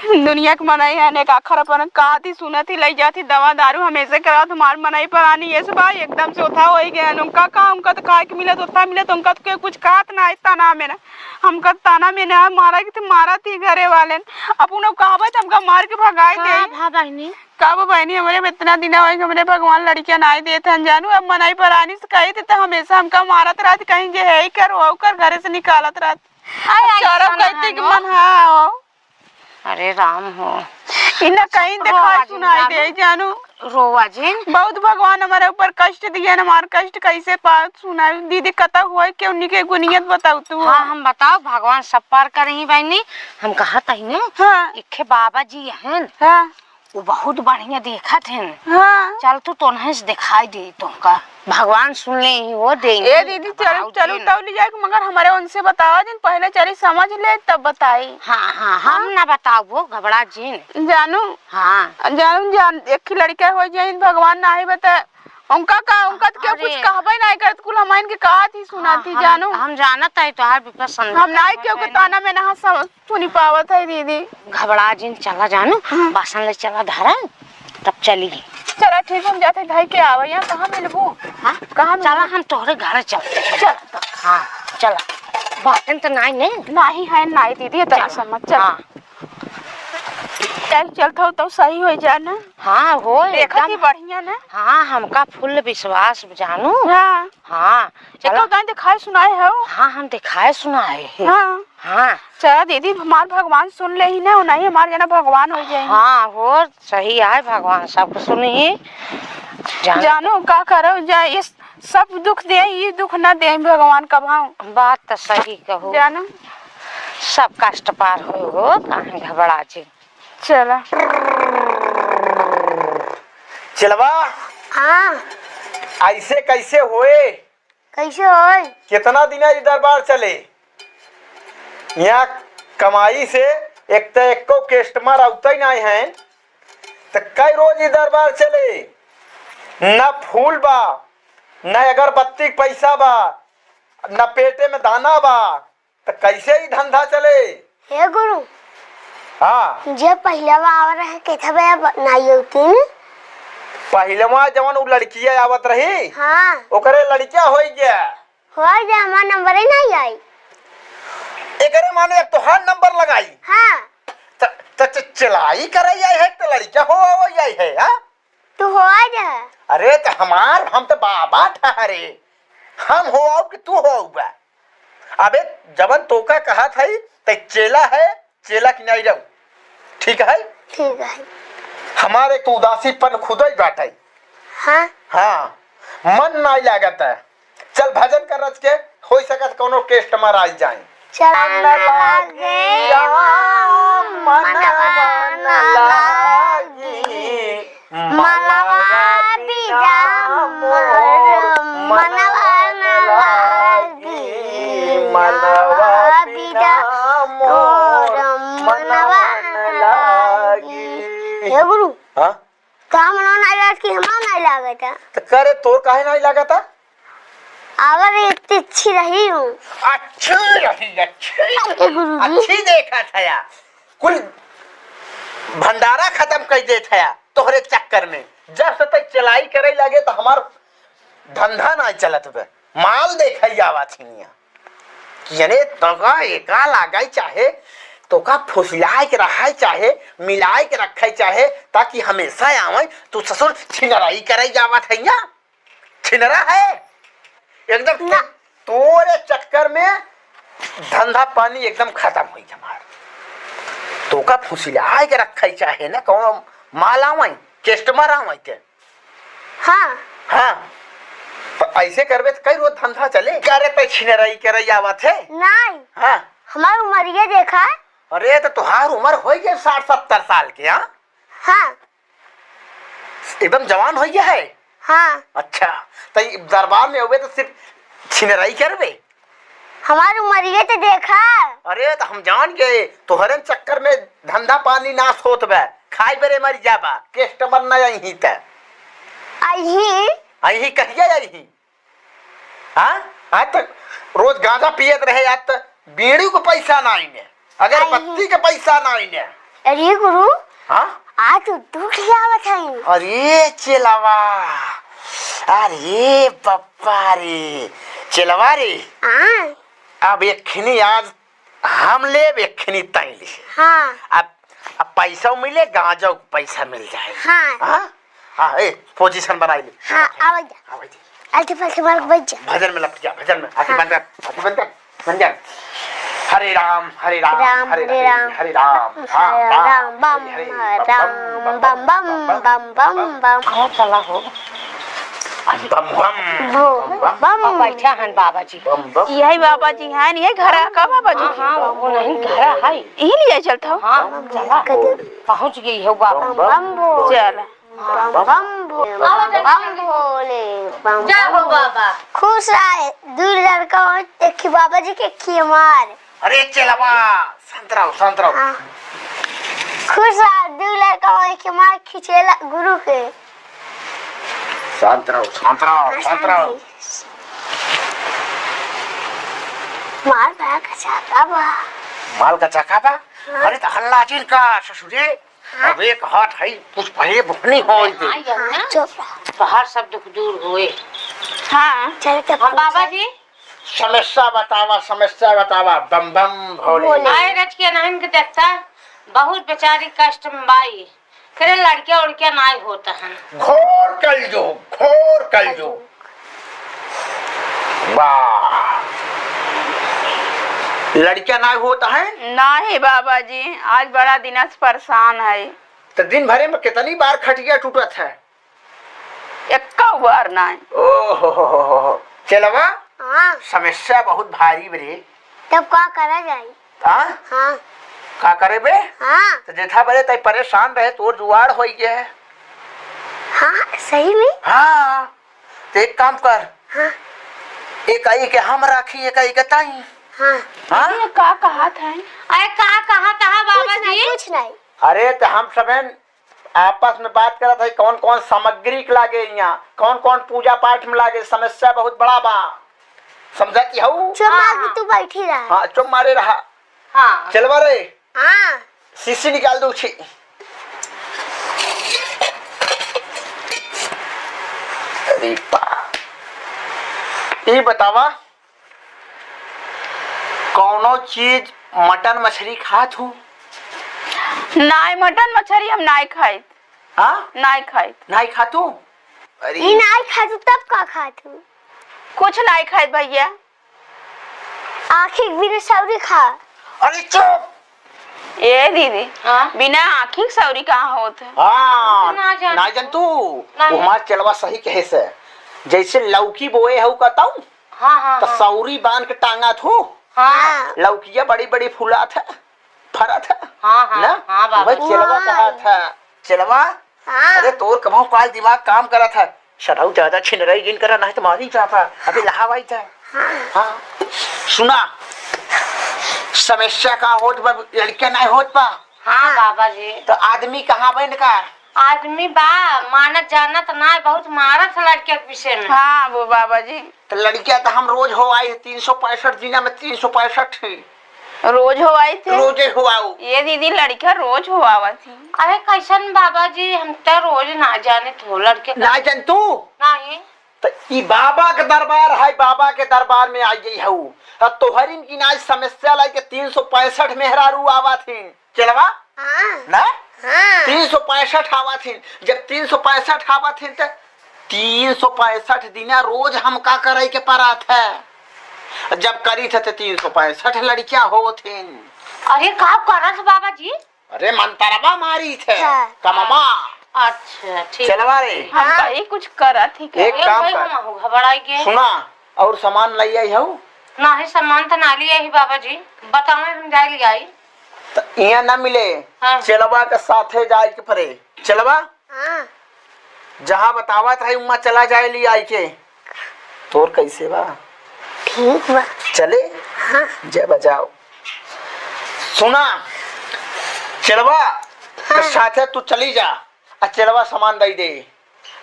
दुनिया के मनाई है ने आखर अपन काती सुनती लई जाती दवा दारू हमेशा करा तुम्हार मनाई पर आनी ये सब भाई एकदम से उठा हो गया उनका का उनका तो खाए के मिले तो उठा मिले तो उनका तो कुछ कहत ना ताना में ना हमका ताना में ना मारा कि मारा थी घरे वाले अपन कहबत हमका मार के भगाए दे हां बहनी कब बहनी हमारे इतना दिन हो हमरे भगवान लड़कियां नहीं देते जानू अब मनाई पर आनी से कही थे तो हमेशा हमका मारत रहती कहीं जे है कर हो कर घरे से निकालत रहती कहती कि मन हाँ अरे राम हो इन्हें कहीं दिखाई सुनाई दे जानू रोवा जी बहुत भगवान हमारे ऊपर कष्ट दिया ना हमारा कष्ट कैसे पार सुना दीदी कता हुआ है कि उन्हीं के गुनियत बताओ तू हाँ हम बताओ भगवान सब पार करें बहनी हम कहा तही ना हाँ इखे बाबा जी हैं हाँ वो बहुत बढ़िया देखा थे हाँ चल तू तो नहीं से दिखाई दे तुमका भगवान सुन ले ही वो देंगे ए दीदी चलो चलो तब ले जाए मगर हमारे उनसे बताओ दिन पहले चली समझ ले तब बताई हाँ हाँ हम ना बताओ वो घबरा जी जानू हाँ जानू जान एक लड़का हो जाए भगवान ना ही बता उनका तो क्या कुछ कहबे नहीं करत कुल हमाइन के कहा थी सुनाती जानू हम जानत है तो हर पसंद हम नहीं क्यों के ताना में ना सुनी पावत है दीदी घबरा जी चला जानू बासन ले चला धारा तब चली चला ठीक हम जाते ढाई के आवे यहाँ कहाँ मिलबू हाँ कहाँ चला हम तोहरे घर चलते चल हाँ चला बाटन तो नहीं है नहीं दीदी तेरा समझ चल चल चलता तो सही हो जाए ना हाँ हो एकदम बढ़िया ना हाँ हमका फुल विश्वास जानू हाँ हाँ चलो कहीं दिखाए सुनाए हो हाँ हम दिखाए सुनाए हाँ हाँ चला दीदी हमार भगवान सुन ले ही ना नहीं हमारे जना भगवान हो जाए हाँ हो सही है भगवान सबको सुनिए जानो का करो जाए इस सब दुख दे ये दुख ना दे भगवान कभाऊ बात तो सही कहो जानो सब कष्ट पार हो कहाँ घबरा जी चला चलवा हाँ ऐसे कैसे होए कैसे होए कितना दिन इधर दरबार चले यहाँ कमाई से एक तो एक को कस्टमर आते ही नहीं है तो कई रोज इधर दरबार चले न फूल बा न अगरबत्ती पैसा बा न पेटे में दाना बा तो कैसे ही धंधा चले हे गुरु हाँ जे पहले आवर रहे केथा बे नाई होती पहले जवन उ लड़कियां आवत रही हाँ ओकरे लड़किया हो गया हमारा नंबर ही नहीं आई एकरे माने तोहार नंबर लगाई हाँ चलाई करे है तो लड़किया हो जाए है हाँ तू हो जा अरे तो हम तो बाबा ठहरे हम हो आओ कि तू हो बा अबे जवन तोका कहा था तो चेला है चेला की नहीं रहू ठीक है हमारे तो उदासीपन खुद ही बाटे हाँ हाँ मन नहीं लागत है चल भजन कर रच के हो सकत कोनो कस्टमर आ जाए चल लागे मनवा बिजा मनवा लागी मनवा बिजा मनवा लागी हे गुरु हाँ काम नहीं लाग की हम नहीं लागता तो करे तोर काहे नहीं लागता आवर इतनी अच्छी रही हूँ अच्छी रही अच्छी देखा था या कुल भंडारा खत्म कर दे था तोहरे चक्कर में जब से तक चलाई करे लगे तो हमार धंधा नहीं चलत बे माल देखा आवा थी यानी तोका एका लागाई चाहे तोका फुसलाए के रहाय चाहे मिलाए के रखे चाहे ताकि हमेशा आवे तू ससुर छिनराई करे जावा था छिनरा है एकदम तोरे चक्कर में धंधा पानी एकदम खत्म हुई हमार तो का फुसिला के रखे चाहे ना कौन माल आवे कस्टमर आवे के हाँ हाँ तो ऐसे करबे तो कई रोज धंधा चले करे पे छिनराई करे आवत है नहीं हाँ हमारी उम्र देखा अरे तो तुहार उम्र हो गया 60-70 साल के हाँ हाँ एकदम जवान हो गया है हाँ अच्छा तो दरबार में होवे तो सिर्फ छिनराई करबे हमारी उम्र तो देखा अरे तो हम जान गए तोहरे चक्कर में धंधा पानी नाश होत बे खाई बेरे मर जाबा कस्टमर न आई त आई कहिए आई हाँ आज तक रोज गांजा पियत रहे आज तक बीड़ी को पैसा नहीं ने अगर बत्ती के पैसा नहीं ने अरे गुरु हाँ आज तो दूध लियावत है। अरे चेलावा, अरे पप्पा रे चेलावा रे, हाँ अब एक खिनी आज हम ले एक खिनी तई ले। हाँ अब पैसा मिले गांजा पैसा मिल जाए। हाँ हाँ हाँ ए पोजीशन बनाई ले। हाँ आवाज आवाज अल्टे पल्टे मार बज जा। भजन में लग जा, भजन में आके बन कर बन जा। हरे राम हरे राम राम हरे हरे राम राम हरे राम राम बम राम बम बम बम बम बम कहाँ चला हो? बम बम बम बैठा हन बाबा जी। बम बम। यही बाबा जी है नहीं घर का बाबा जी? हाँ वो नहीं घर है। यही लिए चलता हो। हाँ चला पहुँच गई हो बाबा। बम बोल चल बम बोल बम भोले बम जा हो बाबा। खुश रहे। दूर लड़का देखी बाबा जी के खिए मार। अरे चेलावा संतराव संतराव। हाँ खुश रहे। दूर लड़का के मार खिंचेला गुरु के। संतराव संतराव संतराव। मार भाग चाहता बा। माल का चक्का बा। अरे तो हल्ला जिन का ससुरे। अब एक हाथ है कुछ पहले भुनी हो हाँ, चुप रहा। बाहर सब दुख दूर हुए। हाँ चल के हाँ बाबा जी समस्या बतावा बम बम भोले। आए रच के नहीं के देखता बहुत बेचारी कष्ट में बाई फिर लड़कियां उड़कियां नहीं होता है। घोर कलयुग वाह। लड़कियां ना होता है नहीं बाबा जी, आज बड़ा दिन से परेशान है। तो दिन भरे में कितनी बार खटिया टूटत है? एक बार नहीं। ओहो चलवा हाँ समस्या बहुत भारी बरे। तब क्या करा जाए? हाँ हाँ का करे बे? हाँ तो जेठा बरे तय परेशान रहे तो जुआड़ हो गया है। हाँ सही में। हाँ तो एक काम कर। हाँ एक आई के हम राखी एक आई के ताई। हाँ हाँ ये का कहा था? अरे कहा बाबा जी? कुछ नहीं। अरे तो हम सब आपस में बात कर रहे थे कौन कौन सामग्री लागे यहाँ, कौन कौन पूजा पाठ में लागे। समस्या बहुत बड़ा बा, समझती हूँ। चुप तू बैठी रहा। हाँ चुप मारे रहा। हाँ चलवा रे हाँ शीशी निकाल दो छी। अरे ये बतावा कौनो चीज मटन मछली खात हूँ? नहीं मटन मछली हम नहीं खाई। हाँ नहीं खातू। अरे ये नहीं खातू तब का खातू? कुछ नहीं खाई भैया। आखिर बिना सब्जी खा। अरे चुप। ए दीदी हाँ? बिना आँखी के सौरी कहाँ होत है? हाँ ना जान- ना जन तू नहीं। हमार चलवा सही कहे से जैसे लौकी बोए हूँ कहताऊ हाँ तो सौरी बांध के टांगा थू। हाँ लौकिया बड़ी बड़ी फूलात है फरत है हाँ ना। हाँ बाबा वही चलवा कहा था। चलवा हाँ अरे तोर कभाऊ काल दिमाग काम करा था। शराऊ ज्यादा छिन रही जिन करा नहीं तो मारी जाता। अभी लहावाई था। हाँ सुना समस्या का होत बा लड़कियां नहीं होत बा। हाँ बाबा जी तो आदमी कहाँ बन का? आदमी बा मानत जानत ना बहुत मारत लड़के के विषय में। हाँ वो बाबा जी तो लड़कियां तो हम रोज हो आई 365 दिन में 365 रोज हो आई थे। रोजे हो आओ। ये दीदी लड़कियां रोज हो आवा थी। अरे कैसन बाबा जी हम तो रोज ना जाने तो लड़के ना जन तू नहीं। तो ई बाबा के दरबार है, बाबा के दरबार में आई गई हूँ। तब तोहरिन की ना समस्या लाई के 365 मेहरारू आवा थी। चलवा हाँ ना हाँ 365 आवा थी। जब 365 आवा थी तो 365 दिन रोज हम का करे के पड़ा था। जब करी थे तो 365 लड़कियां हो थी। अरे का करत बाबा जी? अरे मंतरबा मारी थे हाँ। कमामा। अच्छा ठीक। चलवा रे हम कहीं कुछ करा थी क्या? एक काम कर घबराई गए। सुना और सामान लाई आई हूँ। नहीं सामान तो ना लिया ही बाबा जी बताओ हम जाए ले आई। तो यहाँ न मिले। हाँ। चलवा के साथे जाए के परे। चलवा हाँ जहाँ बतावत है उमा चला जाए ली आई के। तोर कैसे बा? ठीक बा। चले हाँ जय बजाओ। सुना चलवा के साथे तू चली जा और चलवा सामान दे दे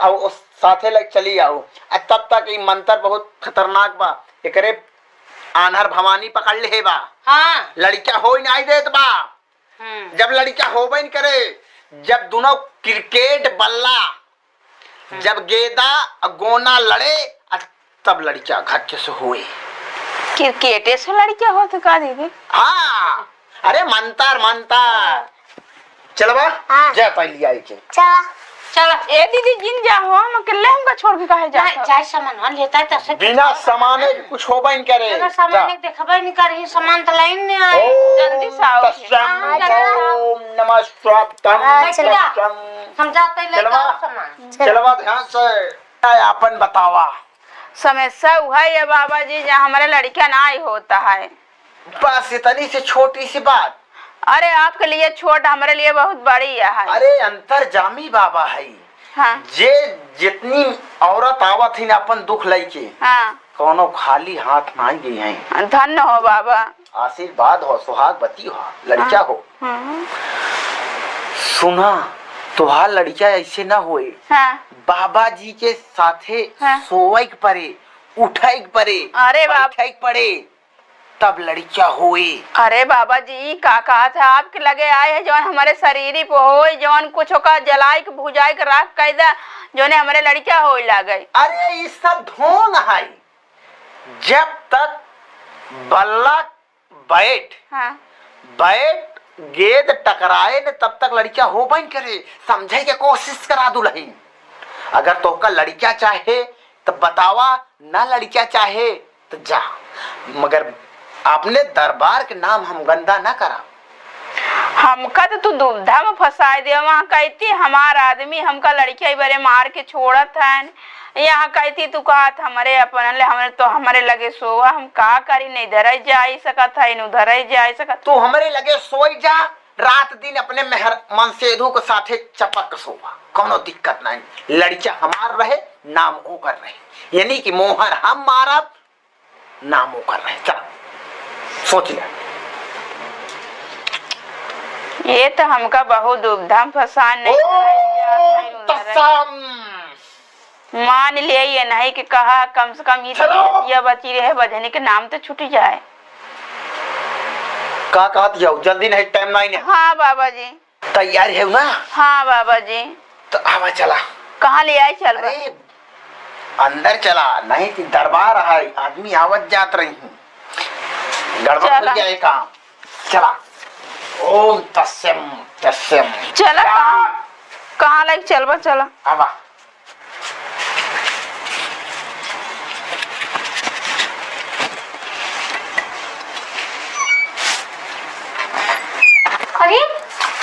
और उस साथे लग चली आओ। और तब तक ये मंत्र बहुत खतरनाक बा। एकरे आन्हर भवानी पकड़ ले बा। हाँ लड़कियां हो नहीं देत बा। जब लड़का होबे न करे, जब दोनों क्रिकेट बल्ला, जब गेंदा गोना लड़े तब लड़का घर से हुए। क्रिकेट से लड़का हो तो का दीदी? हाँ, अरे मंतर मंतर। चलवा हाँ। जा पहली आई के चला चल ए दीदी जिन जा हो हम अकेले हमका छोड़ के काहे जाता? जाए सामान लेता है तसे बिना सामाने के कुछ होबे न करे। अगर सामान एक देखबे नहीं करही, सामान तो लाइन में आए। जल्दी से आओ। ओम नमः शिवाय। हम जाते ले चलवा सामान। चलवा ध्यान से अपन बतावा। समस्या हुआ है बाबा जी, जहाँ हमारे लड़का ना ही होता है। बस इतनी सी छोटी सी बात। अरे आपके लिए छोट, हमारे लिए बहुत बड़ी है। अरे अंतर्जामी बाबा है। हाँ जे जितनी औरत आवत ही अपन दुख लेके, हाँ, कोनो खाली हाथ नहीं गई हैं। धन्य हो बाबा। आशीर्वाद हो, सुहागवती हो, लड़का हो। हाँ सुना तुहार लड़का ऐसे ना होए। हाँ। बाबा जी के साथे हाँ। सोए के परे, उठे के परे, अरे बाप, बैठे के परे, तब लड़का होए। अरे बाबा जी का कहा था आपके लगे आए है जौन हमारे शरीर पे हो, जौन कुछ का जलाई के भुजाई के राख कैदा जो ने हमारे लड़का हो लगे। अरे ये सब ढोंग है। जब तक बल्ला बैठ हाँ। बैठ गेंद टकराए न तब तक लड़का हो बन करे। समझे के कोशिश करा दुल्हन। अगर तो का लड़का चाहे तो बतावा, ना लड़का चाहे तो जा, मगर अपने दरबार के नाम हम गंदा ना करा। हमका तो तू दुविधा में फंसाए दे। वहाँ कहती हमार आदमी हमका लड़की बड़े मार के छोड़त है, यहाँ कहती तू कहा हमारे अपन हमारे तो हमारे लगे सोवा, हम का करी, नहीं धर जा सकत है, न उधर जा सकत। तू हमारे लगे सोई जा, रात दिन अपने मेहर मनसेधु के साथे चपक सोवा, कोनो दिक्कत नहीं। लड़का हमार रहे, नाम ओकर रहे, यानी कि मोहर हम मारब, नाम ओकर रहे। चल सोच ले। ये तो हमका बहुत दुविधा में फंसा नहीं। मान लिया ये नहीं कि कहा कम से कम ये बची रहे बजने के नाम तो छूट जाए। का कहत जाओ, जल्दी नहीं, टाइम नहीं। हाँ बाबा जी। तैयार है ना? हाँ बाबा जी। तो आवा चला। कहाँ ले आए? चल अरे अंदर चला, नहीं कि दरबार है, आदमी आवत जात रही हूँ, गड़बड़ हो गया ये काम। चला। ओम तस्म तस्म। चला कहाँ लग? चलबा चला। आवा। अरे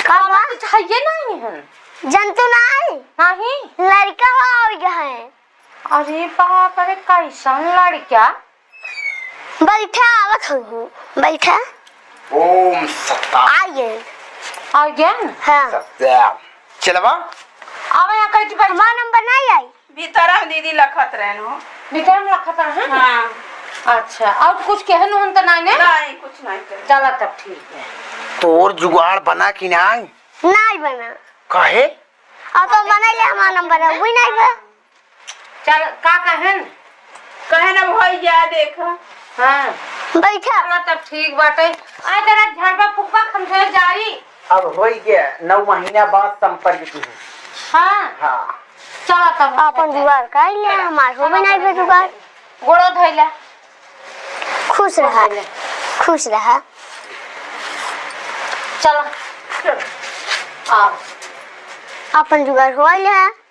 कावा चाहिए नहीं है, जंतु नहीं नहीं लड़का हो गया है। अरे बाप रे, कैसन लड़का। बैठा आवत हूँ, बैठा। ओम सत्ता आइए आ गया ना? हाँ। सत्या। चलवा अब यहाँ कहीं पर हमारा नंबर नहीं आई। भीतर हम दीदी लखत रहनो। भीतर में रखा था है? हाँ। अच्छा, और कुछ कहनो हम तो नहीं ने? नहीं कुछ नहीं करे। चला तब ठीक है। तोर जुगाड़ बना कि नहीं? नहीं बना। कहे अब तो बना ले, हमारा नंबर है वही नहीं बना। चल का कहन कहे ना भाई जा देख। हाँ बैठा। चला तब ठीक बाटे। आ जरा झाड़बा फुकबा खमसे जाई। अब हो गया 9 महीना बाद संपर्क की। हाँ हाँ चला तब अपन जुगाड़ कर ले, हमारे हो नहीं बे जुगाड़। गोड़ो धइला। खुश रहा, खुश रहा। चला आ अपन जुगाड़ हो ले।